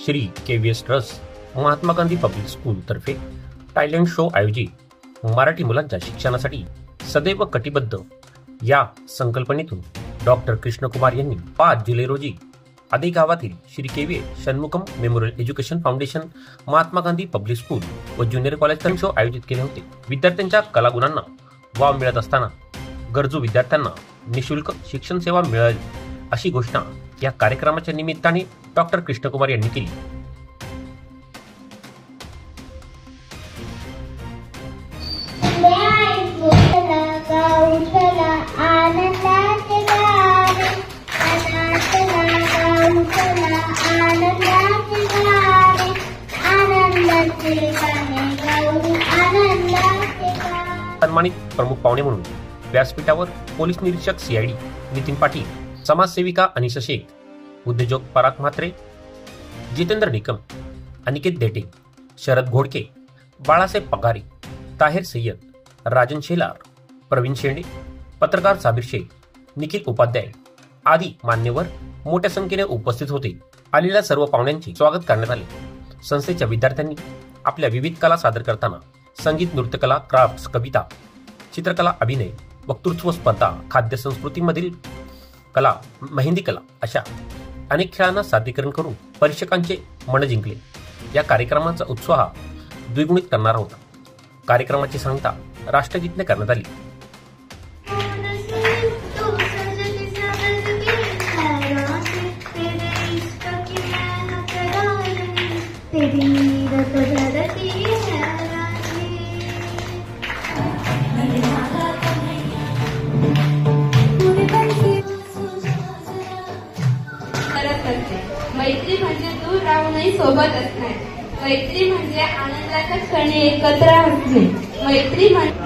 Shri KVS trust Mahatma Gandhi public school तर्फे talent show आयोजित मराठी मुलांच्या शिक्षणासाठी सदैव कटिबद्ध या संकल्पनेतून डॉक्टर कृष्णकुमार यांनी 5 जुलै रोजी आदी गावातील Shri KVS Shanmugam memorial education foundation Mahatma Gandhi public school व ज्युनियर कॉलेज टॅलेंट शो आयोजित केले होते। विद्यार्थ्यांच्या कलागुणांना वाव मिळत असताना गरजू विद्यार्थ्यांना निशुल्क शिक्षण सेवा मिळेल अशी घोषणा या कार्यक्रमाच्या निमित्ताने डॉक्टर कृष्णकुमार यांनी केली। सन्मानित प्रमुख पाहुणे म्हणून व्यासपीठावर पोलीस निरीक्षक CID नितीन पाटील, समाजसेविका अनिशा शेख, उद्योजक पराग म्हात्रे, जितेंद्र निकम, अनिकेत देटे, शरद घोडके, बाळासाहेब पगारे, ताहेर सय्यद, राजन शेलार, प्रवीण शेंडे, पत्रकार साबिर शेख, निखिल उपाध्याय आदी मान्यवर मोठ्या संख्येने उपस्थित होते। आलेल्या सर्व पाहुण्यांचे स्वागत करण्यात आले। संस्थेच्या विद्यार्थ्यांनी आपल्या विविध कला सादर करताना संगीत, नृत्यकला, क्राफ्ट्स, कविता, चित्रकला, अभिनय, वक्तृत्व स्पर्धा, खाद्य संस्कृतीमधील कला, मेहंदी कला अशा अनेक खेळांना सादरीकरण करून परीक्षकांचे मन जिंकले। या कार्यक्रमाचा उत्साह द्विगुणित करणारा होता। कार्यक्रमाची सांगता राष्ट्रगीतने करण्यात आली। मैत्री म्हणजे दूर राहूनही सोबत असणे, मैत्री म्हणजे आनंदाच्या क्षणी एकत्र असणे, मैत्री म्हणजे